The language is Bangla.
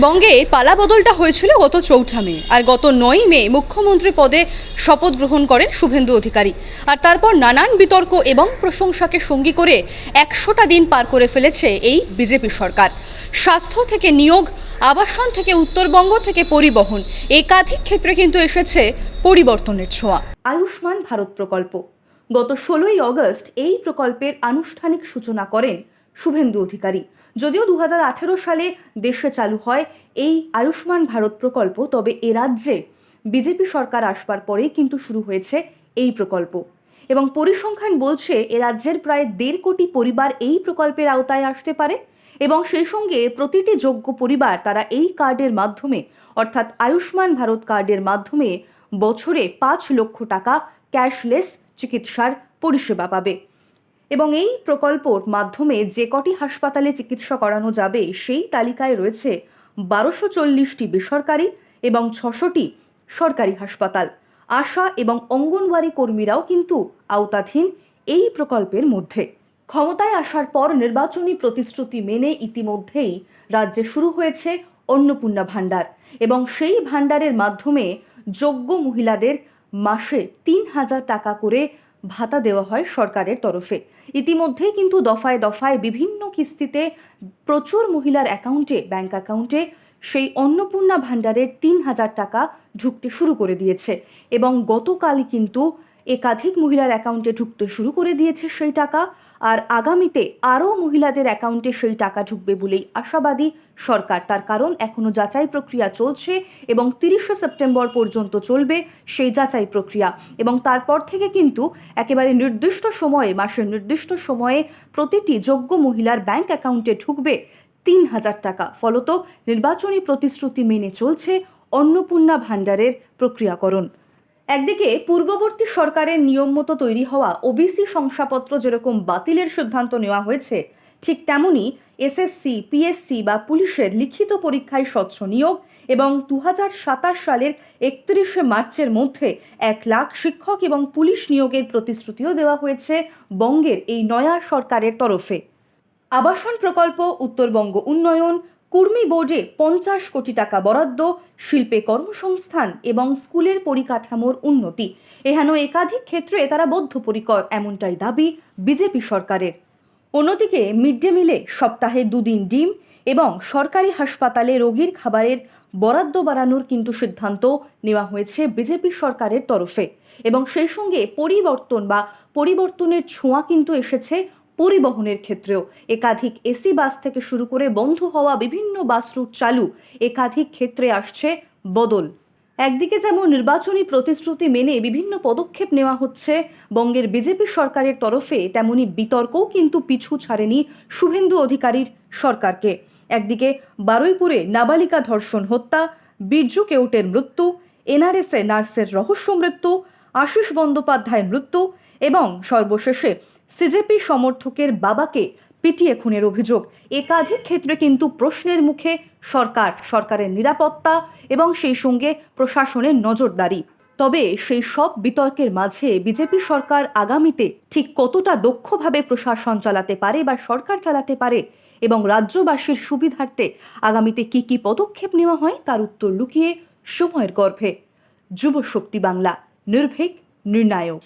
বঙ্গে পালাবদলটা হয়েছিল গত 4 মে, আর গত 9 মে মুখ্যমন্ত্রী পদে শপথ গ্রহণ করেন শুভেন্দু অধিকারী। আর তারপর নানান বিতর্ক এবং প্রশংসাকে সঙ্গী করে 100টা দিন পার করে ফেলেছে এই বিজেপি সরকার। স্বাস্থ্য থেকে নিয়োগ, আবাসন থেকে উত্তরবঙ্গ থেকে পরিবহন, একাধিক ক্ষেত্রে কিন্তু এসেছে পরিবর্তনের ছোঁয়া। আয়ুষ্মান ভারত প্রকল্প গত 16ই অগস্ট এই প্রকল্পের আনুষ্ঠানিক সূচনা করেন শুভেন্দু অধিকারী। যদিও 2018 সালে দেশে চালু হয় এই আয়ুষ্মান ভারত প্রকল্প, তবে এ রাজ্যে বিজেপি সরকার আসবার পরেই কিন্তু শুরু হয়েছে এই প্রকল্প। এবং পরিসংখ্যান বলছে এ রাজ্যের প্রায় 1.5 কোটি পরিবার এই প্রকল্পের আওতায় আসতে পারে, এবং সেই সঙ্গে প্রতিটি যোগ্য পরিবার তারা এই কার্ডের মাধ্যমে, অর্থাৎ আয়ুষ্মান ভারত কার্ডের মাধ্যমে বছরে 5 লক্ষ টাকা ক্যাশলেস চিকিৎসার পরিষেবা পাবে। এবং এই প্রকল্পর মাধ্যমে যে কটি হাসপাতালে চিকিৎসা করানো যাবে সেই তালিকায় রয়েছে 1240টি বেসরকারি এবং 600টি সরকারি হাসপাতাল। আশা এবং অঙ্গনওয়াড়ি কর্মীরাও কিন্তু আওতাধীন এই প্রকল্পের মধ্যে। ক্ষমতায় আসার পর নির্বাচনী প্রতিশ্রুতি মেনে ইতিমধ্যেই রাজ্যে শুরু হয়েছে অন্নপূর্ণা ভাণ্ডার, এবং সেই ভাণ্ডারের মাধ্যমে যোগ্য মহিলাদের মাসে 3000 টাকা করে ভাতা দেওয়া হয় সরকারের তরফে। ইতিমধ্যেই কিন্তু দফায় দফায় বিভিন্ন কিস্তিতে প্রচুর মহিলার অ্যাকাউন্টে, ব্যাংক অ্যাকাউন্টে সেই অন্নপূর্ণা ভাণ্ডারের 3000 টাকা ঢুকতে শুরু করে দিয়েছে, এবং গতকালই কিন্তু একাধিক মহিলার অ্যাকাউন্টে ঢুকতে শুরু করে দিয়েছে সেই টাকা। আর আগামীতে আরও মহিলাদের অ্যাকাউন্টে সেই টাকা ঢুকবে বলেই আশাবাদী সরকার। তার কারণ এখনও যাচাই প্রক্রিয়া চলছে এবং 30শে সেপ্টেম্বর পর্যন্ত চলবে সেই যাচাই প্রক্রিয়া, এবং তারপর থেকে কিন্তু একেবারে নির্দিষ্ট সময়ে, মাসের নির্দিষ্ট সময়ে প্রতিটি যোগ্য মহিলার ব্যাংক অ্যাকাউন্টে ঢুকবে 3000 টাকা। ফলত নির্বাচনী প্রতিশ্রুতি মেনে চলছে অন্নপূর্ণা ভাণ্ডারের প্রক্রিয়াকরণ। একদিকে পূর্ববর্তী সরকারের নিয়ম মতো তৈরি হওয়া ওবিসি শংসাপত্র যেরকম বাতিলের সিদ্ধান্ত নেওয়া হয়েছে, ঠিক তেমনই এসএসসি, পিএসসি বা পুলিশের লিখিত পরীক্ষায় স্বচ্ছ নিয়োগ এবং 2027 সালের 31শে মার্চের মধ্যে 1 লাখ শিক্ষক এবং পুলিশ নিয়োগের প্রতিশ্রুতিও দেওয়া হয়েছে বঙ্গের এই নয়া সরকারের তরফে। আবাসন প্রকল্প, উত্তরবঙ্গ উন্নয়ন, কুর্মী বোর্ডে 50 কোটি টাকা বরাদ্দ, শিল্পে কর্মসংস্থান এবং স্কুলের পরিকাঠামোর উন্নতি, এহেন একাধিক ক্ষেত্রে তারা বদ্ধপরিকর, এমনটাই দাবি বিজেপি সরকারের। অন্যদিকে মিড ডে মিলে সপ্তাহে 2 দিন ডিম এবং সরকারি হাসপাতালে রোগীর খাবারের বরাদ্দ বাড়ানোর কিন্তু সিদ্ধান্ত নেওয়া হয়েছে বিজেপি সরকারের তরফে, এবং সেই সঙ্গে পরিবর্তনের ছোঁয়া কিন্তু এসেছে পরিবহনের ক্ষেত্রেও। একাধিক এসি বাস থেকে শুরু করে বন্ধ হওয়া বিভিন্ন বাস রুট চালু, একাধিক ক্ষেত্রে আসছে বদল। একদিকে যেমন নির্বাচনী প্রতিশ্রুতি মেনে বিভিন্ন পদক্ষেপ নেওয়া হচ্ছে বঙ্গের বিজেপি সরকারের তরফে, তেমনি বিতর্কও কিন্তু পিছু ছাড়েনি শুভেন্দু অধিকারীর সরকারকে। একদিকে বারুইপুরে নাবালিকা ধর্ষণ হত্যা, বীর্যু কেউটের মৃত্যু, এনআরএসে নার্সের রহস্য মৃত্যু, আশিস বন্দ্যোপাধ্যায়ের মৃত্যু, এবং সর্বশেষে সিজেপি সমর্থকের বাবাকে পিটিয়ে খুনের অভিযোগ। একাধিক ক্ষেত্রে কিন্তু প্রশ্নের মুখে সরকারের নিরাপত্তা এবং সেই সঙ্গে প্রশাসনের নজরদারি। তবে সেই সব বিতর্কের মাঝে বিজেপি সরকার আগামীতে ঠিক কতটা দক্ষভাবে প্রশাসন চালাতে পারে বা সরকার চালাতে পারে, এবং রাজ্যবাসীর সুবিধার্থে আগামীতে কি কি পদক্ষেপ নেওয়া হয় তার উত্তর লুকিয়ে সময়ের গর্ভে। যুব শক্তি বাংলা, নির্ভীক, নির্ণায়ক।